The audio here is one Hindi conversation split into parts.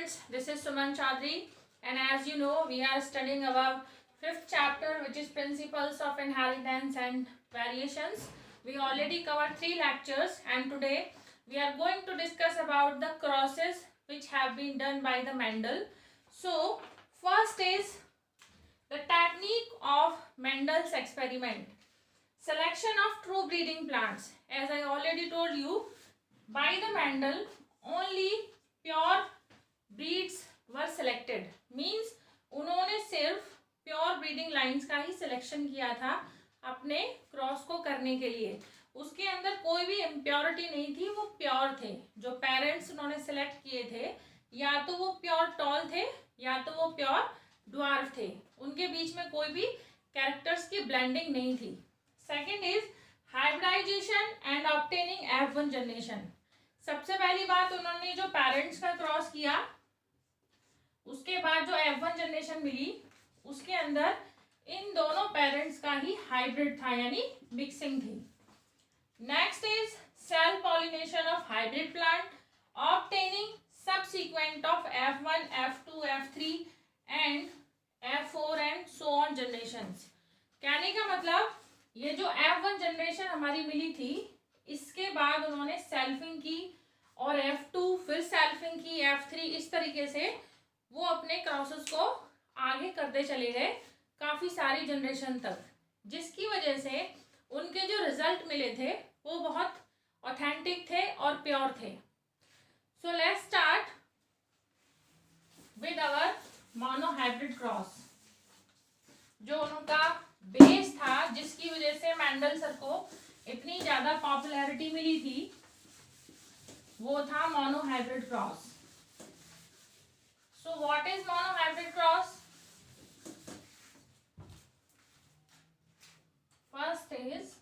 students, this is Suman Chaudhary, and as you know, we are studying our fifth chapter, which is Principles of Inheritance and Variations. We already covered 3 lectures, and today we are going to discuss about the crosses which have been done by the Mendel. So, first is the technique of Mendel's experiment. Selection of true breeding plants. As I already told you, by the Mendel, only pure breeds were selected, means उन्होंने सिर्फ प्योर ब्रीडिंग लाइंस का ही सिलेक्शन किया था अपने क्रॉस को करने के लिए. उसके अंदर कोई भी इम्प्योरिटी नहीं थी, वो प्योर थे. जो पेरेंट्स उन्होंने सिलेक्ट किए थे, या तो वो प्योर टॉल थे या तो वो प्योर ड्वार्फ थे. उनके बीच में कोई भी कैरेक्टर्स की ब्लेंडिंग नहीं थी. Second is hybridization and obtaining F1 generation. सबसे पहली बात, उन्होंने जो पेरेंट्स का क्रॉस किया, उसके बाद जो F1 जनरेशन मिली, उसके अंदर इन दोनों पेरेंट्स का ही हाइब्रिड था, यानी मिक्सिंग थी. Next is self pollination of hybrid plant, obtaining subsequent of F1, F2, F3 and F4 and so on generations. कहने का मतलब, ये जो F1 जनरेशन हमारी मिली थी, इसके बाद उन्होंने सेल्फिंग की और F2 फिर सेल्फिंग की, F3, इस तरीके से वो अपने क्रॉसेस को आगे करते चले गए काफ़ी सारी जनरेशन तक, जिसकी वजह से उनके जो रिजल्ट मिले थे वो बहुत ऑथेंटिक थे और प्योर थे. So let's start with our monohybrid cross. जो उनका बेस था, जिसकी वजह से मेंडल सर को इतनी ज़्यादा पॉपुलैरिटी मिली थी, वो था monohybrid cross. So what is monohybrid cross? First is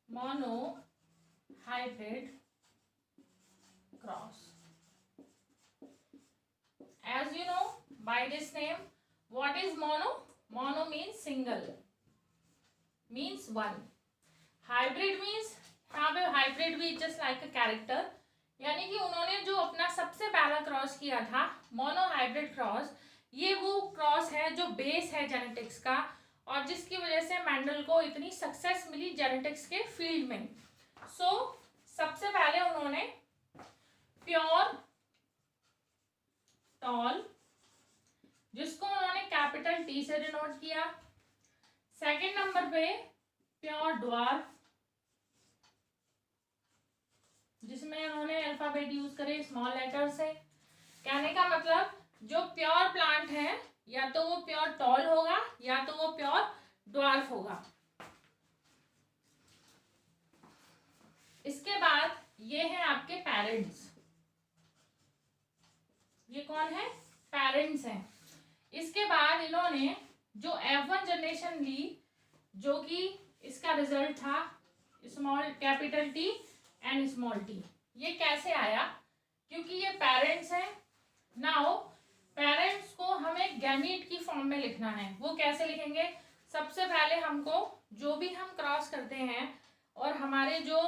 monohybrid cross. As you know, by this name, what is mono? Mono means single, means one. Hybrid means, यहाँ पे हाइब्रिड भी जस्ट लाइक अ कैरेक्टर, यानी कि उन्होंने जो अपना सबसे पहला क्रॉस किया था मोनोहाइब्रिड क्रॉस, ये वो क्रॉस है जो बेस है जेनेटिक्स का, और जिसकी वजह से मेंडल को इतनी सक्सेस मिली जेनेटिक्स के फील्ड में. सो सबसे पहले उन्होंने प्योर टॉल, जिसको उन्होंने कैपिटल T से डिनोट किया. सेकेंड नंबर पे प्योर ड्वार्फ, जिसमें उन्होंने अल्फाबेट यूज करे स्मॉल लेटर से. कहने का मतलब, जो प्योर प्लांट है, या तो वो प्योर टॉल होगा या तो वो प्योर ड्वार्फ होगा. इसके बाद ये हैं आपके पेरेंट्स. ये कौन है? पेरेंट्स हैं. इसके बाद इन्होंने जो F1 जनरेशन ली, जो कि इसका रिजल्ट था small capital T and small t. ये कैसे आया? क्योंकि ये पेरेंट्स हैं. नाउ पेरेंट्स को हमें गैमीट की फॉर्म में लिखना है. वो कैसे लिखेंगे? सबसे पहले हमको जो भी हम क्रॉस करते हैं और हमारे जो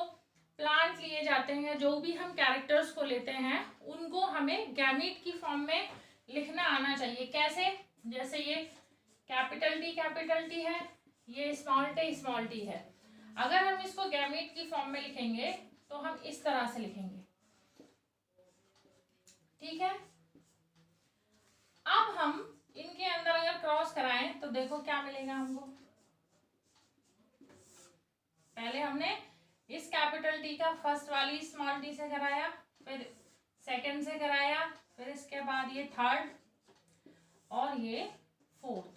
प्लांट लिए जाते हैं, जो भी हम कैरेक्टर्स को लेते हैं, उनको हमें गैमीट की फॉर्म में लिखना आना चाहिए. कैसे? जैसे ये कैपिटल T है, ये स्मॉल t है. अगर हम इसको गैमीट की फॉर्म में लिखेंगे तो हम इस तरह से लिखेंगे. ठीक है. अब हम इनके अंदर अगर क्रॉस कराएं तो देखो क्या मिलेगा हमको. पहले हमने इस कैपिटल T का फर्स्ट वाली स्मॉल t से कराया, फिर सेकंड से कराया, फिर इसके बाद ये थर्ड और ये फोर्थ.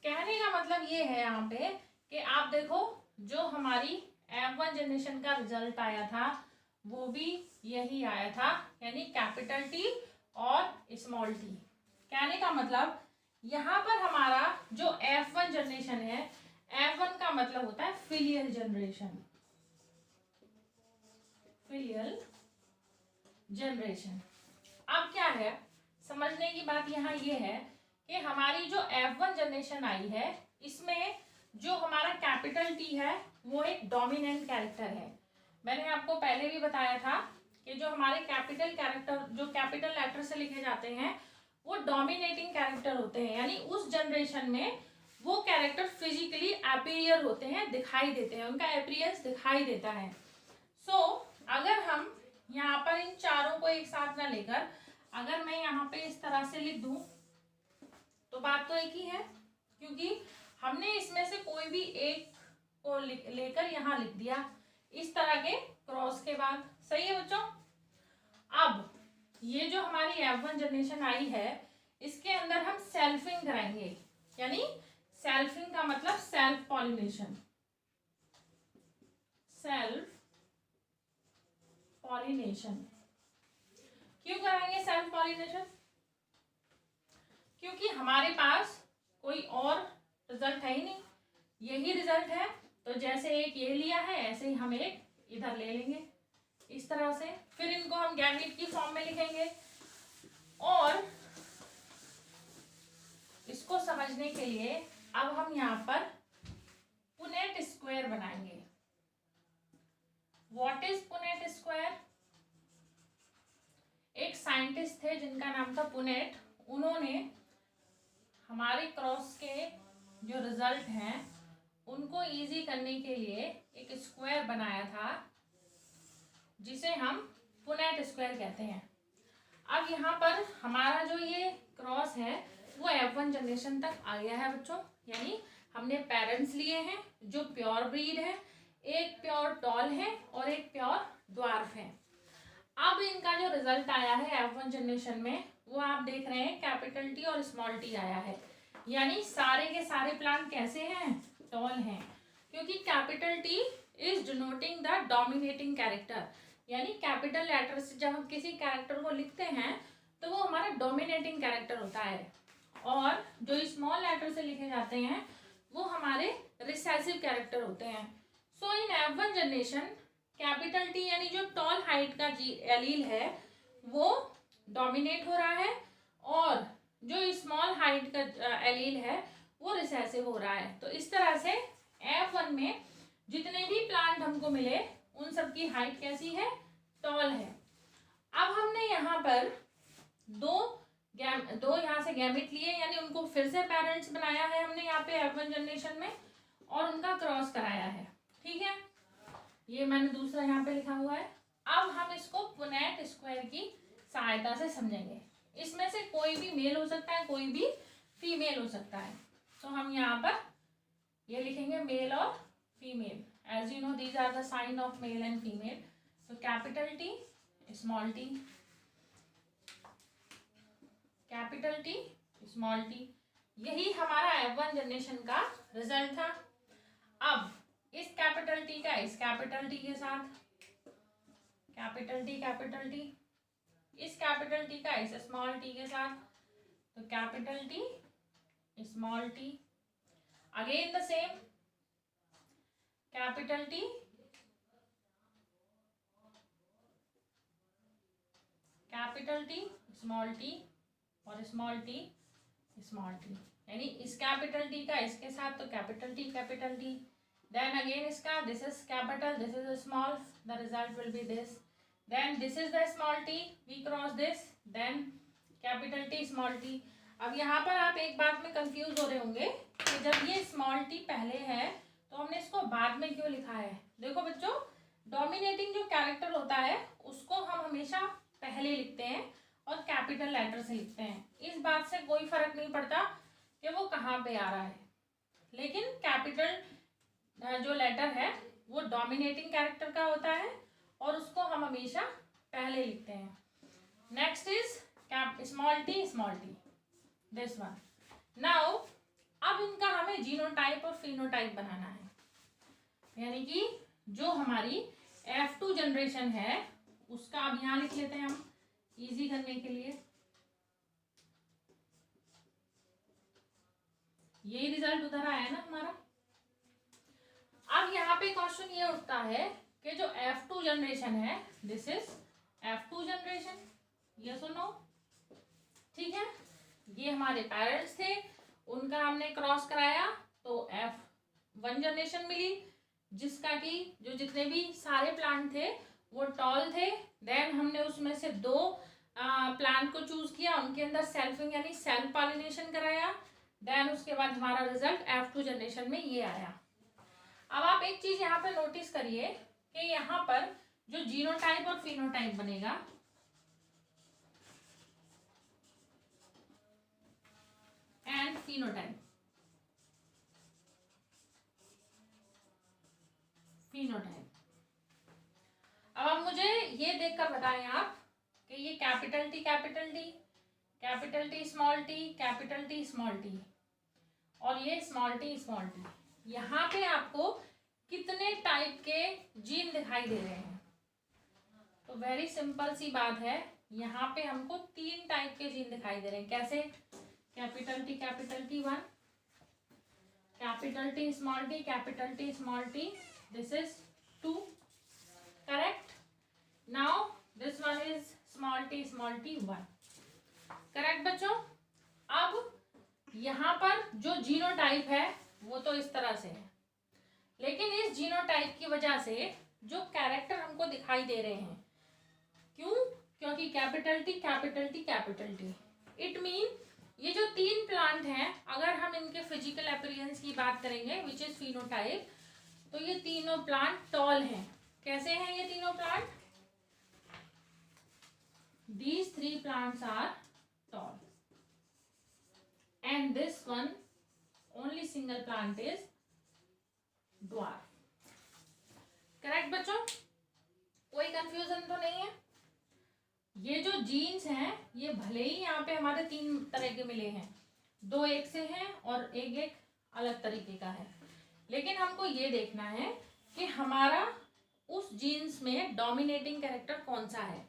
कहने का मतलब ये है यहाँ पे कि आप देखो, जो हमारी F1 जनरेशन का रिजल्ट आया था वो भी यही आया था, यानी कैपिटल T और स्मॉल t. कहने का मतलब, यहाँ पर हमारा जो F1 जनरेशन है, F1 का मतलब होता है फिलियल जनरेशन. Filial generation. अब क्या है, समझने की बात यहाँ ये है कि हमारी जो F1 जनरेशन आई है, इसमें जो हमारा कैपिटल T है वो एक डोमिनेंट कैरेक्टर है. मैंने आपको पहले भी बताया था कि जो हमारे कैपिटल कैरेक्टर, जो कैपिटल लेटर से लिखे जाते हैं, वो डोमिनेटिंग कैरेक्टर होते हैं, यानी उस जनरेशन में वो कैरेक्टर फिजिकली अपीयर होते हैं, दिखाई देते हैं, उनका अपीयरेंस दिखाई देता है। सो अगर हम यहाँ पर इन चारों को एक साथ ना लेकर अगर मैं यहाँ पे इस तरह से लिख दूं तो बात तो एक ही है, क्योंकि हमने इसमें से कोई भी एक को लेकर यहाँ लिख दिया इस तरह के क्रॉस के बाद। सही है बच्चों। अब ये जो हमारी F1 जनरेशन आई है, इसके अंदर हम सेल्फिंग कराएंगे, यानी सेल्फिंग का मतलब सेल्फ पॉलिनेशन, सेल्फ पॉलिनेशन। क्यों कराएंगे सेल्फ पॉलिनेशन? क्योंकि हमारे पास कोई और रिजल्ट है ही नहीं, यही रिजल्ट है। तो जैसे एक ये लिया है ऐसे ही हम एक इधर ले लेंगे इस तरह से, फिर इनको हम गैमेट की फॉर्म में लिखेंगे। और इसको समझने के लिए अब हम यहाँ पर पुनेट स्क्वायर बनाएंगे। What is Punnett square? एक साइंटिस्ट थे जिनका नाम था पुनेट, उन्होंने हमारे क्रॉस के जो रिजल्ट हैं उनको इजी करने के लिए एक स्क्वायर बनाया था जिसे हम पुनेट स्क्वायर कहते हैं। अब यहाँ पर हमारा जो ये क्रॉस है वो F1 जनरेशन तक आ गया है बच्चों, यानी हमने पेरेंट्स लिए हैं जो प्योर ब्रीड है, एक प्योर टॉल है और एक प्योर ड्वार्फ है। अब इनका जो रिजल्ट आया है F1 जनरेशन में वो आप देख रहे हैं कैपिटल टी और स्मॉल टी आया है, यानी सारे के सारे प्लांट कैसे हैं? टॉल हैं, क्योंकि capital T is denoting the dominating character, यानी कैपिटल लेटर से जब हम किसी कैरेक्टर को लिखते हैं तो वो हमारा डोमिनेटिंग कैरेक्टर होता है, और जो स्मॉल लेटर से लिखे जाते हैं वो हमारे रिसेसिव कैरेक्टर होते हैं। सो इन F1 जनरेशन कैपिटल टी यानी जो टॉल हाइट का एलील है वो डोमिनेट हो रहा है, और जो स्मॉल हाइट का एलील है वो रिसेसिव हो रहा है। तो इस तरह से F1 में जितने भी प्लांट हमको मिले उन सब की हाइट कैसी है? टॉल है। अब हमने यहाँ पर दो यहाँ से गैमेट लिए, यानी उनको फिर से पेरेंट्स बनाया है हमने यहाँ पे F1 जनरेशन में, और उनका क्रॉस कराया है। ठीक है, ये मैंने दूसरा यहाँ पे लिखा हुआ है। अब हम इसको पुनेट स्क्वायर की सहायता से समझेंगे। इसमें से कोई भी मेल हो सकता है, कोई भी फीमेल हो सकता है। तो हम यहाँ पर ये लिखेंगे मेल और female. As you know these are the sign of male and female. तो capital T, small T, capital T, small T, यही हमारा F1 जनरेशन का रिजल्ट था। अब इस कैपिटल टी का इस कैपिटल टी के साथ, कैपिटल टी, इस कैपिटल टी का इस स्मॉल टी के साथ, तो capital T, small T, again the same, capital T, small T और स्मॉल टी, यानी इस कैपिटल टी का इसके साथ तो कैपिटल टी, then again इसका this is capital, this is a small, the result will be this, then this is the small t, we cross this, then capital T small t। अब यहाँ पर आप एक बात में कंफ्यूज हो रहे होंगे कि जब ये स्मॉल टी पहले है तो हमने इसको बाद में क्यों लिखा है। देखो बच्चों, डोमिनेटिंग जो कैरेक्टर होता है उसको हम हमेशा पहले लिखते हैं और कैपिटल लेटर से लिखते हैं। इस बात से कोई फर्क नहीं पड़ता कि वो कहाँ पे आ रहा है, लेकिन कैपिटल जो लेटर है वो डोमिनेटिंग कैरेक्टर का होता है और उसको हम हमेशा पहले लिखते हैं। Next is small T, this one. Now अब इनका हमें जीनोटाइप और फिनोटाइप बनाना है, यानी कि जो हमारी F2 जनरेशन है उसका अब यहाँ लिख लेते हैं हम इजी करने के लिए। यही रिजल्ट उधर आया ना हमारा। अब यहाँ पे क्वेश्चन ये उठता है कि जो F2 जनरेशन है, this is F2 generation, yes और नो। ठीक है, ये हमारे पेरेंट्स थे, उनका हमने क्रॉस कराया तो F1 जनरेशन मिली, जिसका कि जो जितने भी सारे प्लांट थे वो टॉल थे। देन हमने उसमें से 2 प्लांट को चूज किया, उनके अंदर सेल्फिंग यानी सेल्फ पॉलिनेशन कराया। देन उसके बाद हमारा रिजल्ट F2 जनरेशन में ये आया। अब आप एक चीज यहाँ पे नोटिस करिए कि यहाँ पर जो जीनोटाइप और फिनोटाइप बनेगा, एंड फिनोटाइप, अब आप मुझे ये देखकर बताएं आप कि ये capital T capital T, capital T small T, capital T small T, और ये स्मॉल टी स्मॉल टी, यहाँ पे आपको कितने टाइप के जीन दिखाई दे रहे हैं? तो वेरी सिंपल सी बात है, यहाँ पे हमको 3 टाइप के जीन दिखाई दे रहे हैं। कैसे? Capital T 1, capital T small T, this is 2, correct. Now this one is small T 1, correct बच्चों। अब यहाँ पर जो जीनोटाइप है वो तो इस तरह से है, लेकिन इस जीनोटाइप की वजह से जो कैरेक्टर हमको दिखाई दे रहे हैं, क्यों? क्योंकि capital T capital T capital T, it mean ये जो 3 प्लांट हैं, अगर हम इनके फिजिकल अपीयरेंस की बात करेंगे विच इज फिनोटाइप, तो ये तीनों प्लांट टॉल हैं। कैसे हैं ये तीनों plant? These 3 plants are tall, and this one only single plant is dwarf. Correct बच्चों? कोई कंफ्यूजन तो नहीं है? ये जो जीन्स हैं ये भले ही यहाँ पे हमारे 3 तरह के मिले हैं, 2 एक से हैं और एक अलग तरीके का है, लेकिन हमको ये देखना है कि हमारा उस जीन्स में डोमिनेटिंग कैरेक्टर कौन सा है।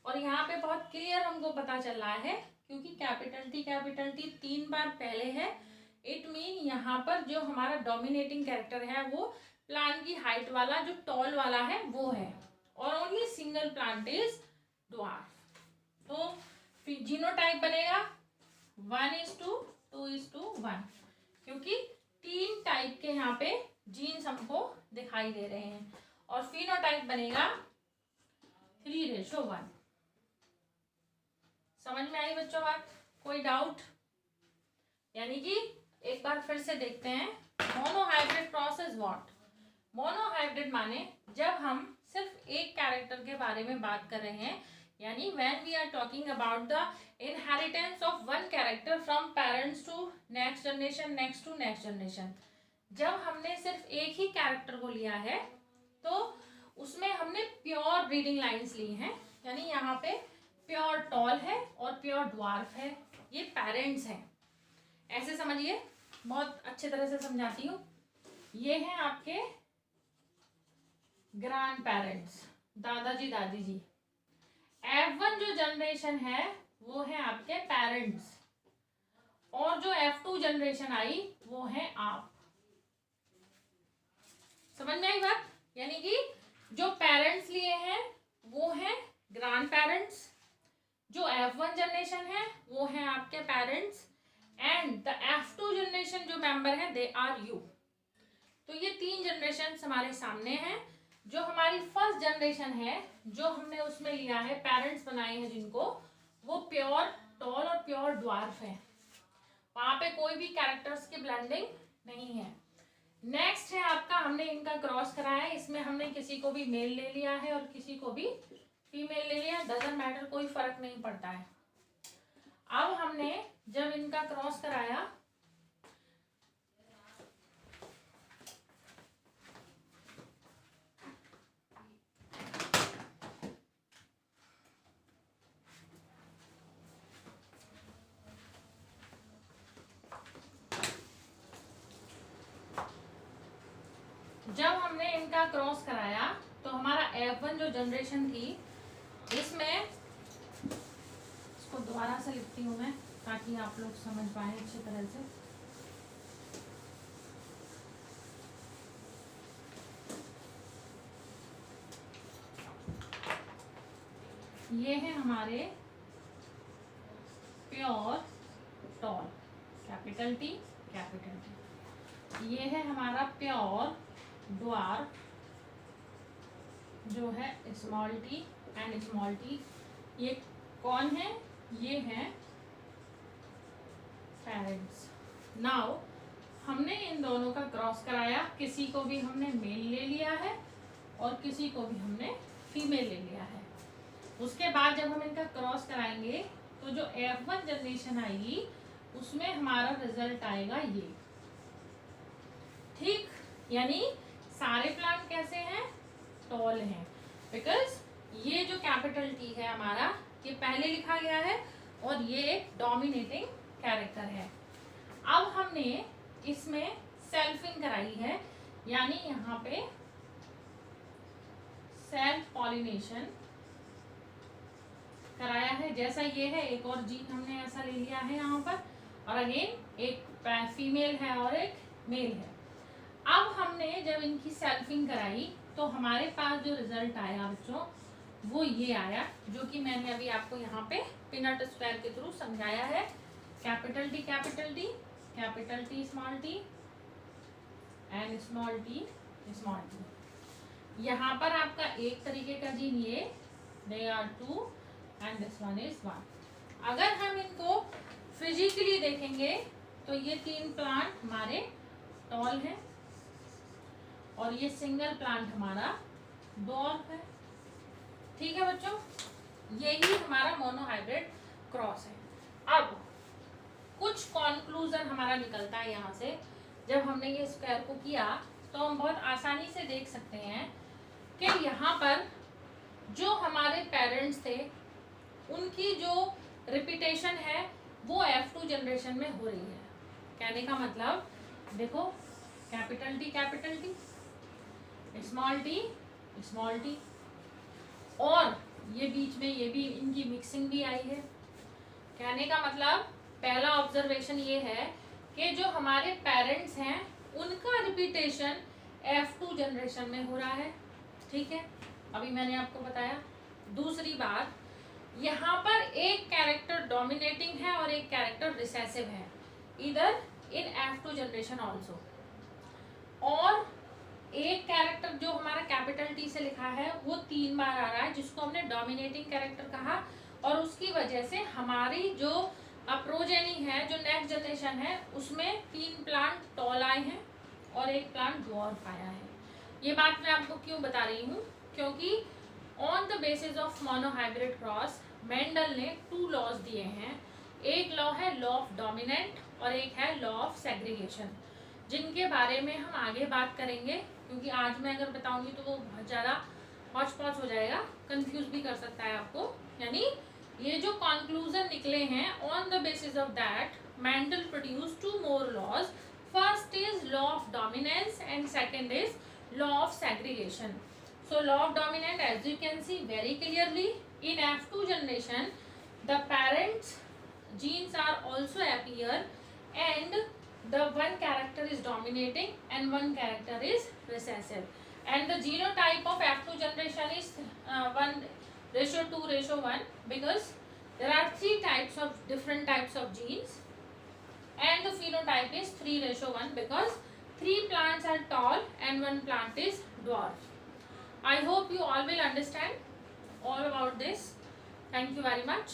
और यहाँ पे बहुत क्लियर हमको पता चल रहा है, क्योंकि कैपिटल टी 3 बार पहले है, इट मीन यहाँ पर जो हमारा डोमिनेटिंग कैरेक्टर है वो प्लांट की हाइट वाला, जो टॉल वाला है वो है, और only single plant is dwarf. तो जीनोटाइप बनेगा 1:2, 2:1, क्योंकि 3 टाइप के यहाँ पे जीन्स हमको दिखाई दे रहे हैं। और फिनोटाइप बनेगा 3:1। समझ में आई बच्चों बात? कोई डाउट? यानी कि एक बार फिर से देखते हैं, मोनोहाइब्रिड प्रोसेस व्हाट? मोनोहाइब्रिड माने जब हम सिर्फ एक कैरेक्टर के बारे में बात कर रहे हैं, यानी when we are talking about the inheritance of one character from parents to next generation, next to next generation, जब हमने सिर्फ एक ही कैरेक्टर को लिया है तो उसमें हमने प्योर ब्रीडिंग लाइंस ली हैं, यानी यहाँ पे प्योर टॉल है और प्योर ड्वार्फ है, ये पेरेंट्स हैं। ऐसे समझिए, बहुत अच्छे तरह से समझाती हूँ। ये हैं आपके ग्रैंड पेरेंट्स, दादाजी दादी जी। F1 जो जनरेशन है वो है आपके पेरेंट्स, और जो F2 जनरेशन आई वो है आप। समझ में आई बात? यानी कि जो पेरेंट्स लिए हैं वो हैं ग्रैंड पेरेंट्स, जो F1 जनरेशन है वो है आपके parents, and the F2 generation जो मेंबर है दे आर यू। तो ये 3 जनरेशन हमारे सामने हैं। जो हमारी फर्स्ट जनरेशन है, जो हमने उसमें लिया है, पेरेंट्स बनाए हैं जिनको, वो प्योर टॉल और प्योर ड्वार्फ है, वहां पे कोई भी कैरेक्टर्स की ब्लेंडिंग नहीं है। नेक्स्ट है आपका, हमने इनका क्रॉस कराया है, इसमें हमने किसी को भी मेल ले लिया है और किसी को भी फीमेल ले लिया, डजंट मैटर, कोई फर्क नहीं पड़ता है। अब हमने जब इनका क्रॉस कराया, क्रॉस कराया तो हमारा F1 जो जनरेशन थी, इसमें, इसको दोबारा से लिखती हूँ मैं ताकि आप लोग समझ पाए अच्छी तरह से। ये है हमारे pure tall, capital T capital T. ये है हमारा प्योर ड्वार्फ, जो है small T and small T, ये कौन है? ये हैं पेरेंट्स। नाउ हमने इन दोनों का क्रॉस कराया, किसी को भी हमने मेल ले लिया है और किसी को भी हमने फीमेल ले लिया है। उसके बाद जब हम इनका क्रॉस कराएंगे तो जो F1 जनरेशन आएगी उसमें हमारा रिजल्ट आएगा ये। ठीक, यानी सारे प्लांट कैसे हैं? टॉल हैं, बिकॉज ये जो कैपिटल टी है हमारा, ये पहले लिखा गया है और ये एक डोमिनेटिंग कैरेक्टर है। अब हमने इसमें सेल्फिंग कराई है, यानी यहाँ पे सेल्फ पॉलिनेशन कराया है। जैसा ये है, एक और जीन हमने ऐसा ले लिया है यहाँ पर, और अगेन एक फीमेल है और एक मेल है। अब हमने जब इनकी सेल्फिंग कराई तो हमारे पास जो रिजल्ट आया बच्चों, वो ये आया, जो कि मैंने अभी आपको यहाँ पे पीनट स्क्वायर के थ्रू समझाया है। Capital T capital T, capital T small T and small T small T. यहाँ पर आपका एक तरीके का जीन ये, they are 2 and this one is 1। अगर हम इनको फिजिकली देखेंगे तो ये 3 प्लांट हमारे टॉल हैं और ये सिंगल प्लांट हमारा डॉर्फ है। ठीक है बच्चों, यही हमारा मोनोहाइब्रिड क्रॉस है। अब कुछ कॉन्क्लूजन हमारा निकलता है यहाँ से। जब हमने ये स्क्वायर को किया तो हम बहुत आसानी से देख सकते हैं कि यहाँ पर जो हमारे पेरेंट्स थे उनकी जो रिपीटेशन है वो F2 जनरेशन में हो रही है। कहने का मतलब देखो, कैपिटल टी स्मॉल टी, और ये बीच में ये भी इनकी मिक्सिंग भी आई है। कहने का मतलब पहला ऑब्जर्वेशन ये है कि जो हमारे पेरेंट्स हैं उनका रिपीटेशन F2 जनरेशन में हो रहा है। ठीक है, अभी मैंने आपको बताया। दूसरी बात, यहाँ पर एक कैरेक्टर डोमिनेटिंग है और एक कैरेक्टर रिसेसिव है, इधर इन F2 जनरेशन ऑल्सो। और एक कैरेक्टर जो हमारा कैपिटल टी से लिखा है वो 3 बार आ रहा है, जिसको हमने डोमिनेटिंग कैरेक्टर कहा, और उसकी वजह से हमारी जो अप्रोजेनी है, जो नेक्स्ट जनरेशन है, उसमें 3 प्लांट टॉल आए हैं और एक प्लांट ड्वार्फ आया है। ये बात मैं आपको क्यों बता रही हूँ, क्योंकि on the basis of monohybrid cross Mendel ने 2 लॉज दिए हैं। एक लॉ है लॉ ऑफ डोमिनेंट और एक है लॉ ऑफ सेग्रीगेशन, जिनके बारे में हम आगे बात करेंगे, क्योंकि आज मैं अगर बताऊंगी तो वो बहुत ज़्यादा हौच पौच हो जाएगा, कंफ्यूज भी कर सकता है आपको। यानी ये जो कंक्लूजन निकले हैं, on the basis of that Mendel produce 2 more laws. First is law of dominance and second is law of segregation. So law of dominant, as you can see very clearly, in F2 generation the parents genes are also appear and the one character is dominating and one character is recessive, and the genotype of F2 generation is 1:2:1 because there are 3 types of different types of genes, and the phenotype is 3:1 because 3 plants are tall and 1 plant is dwarf. I hope you all will understand all about this. Thank you very much.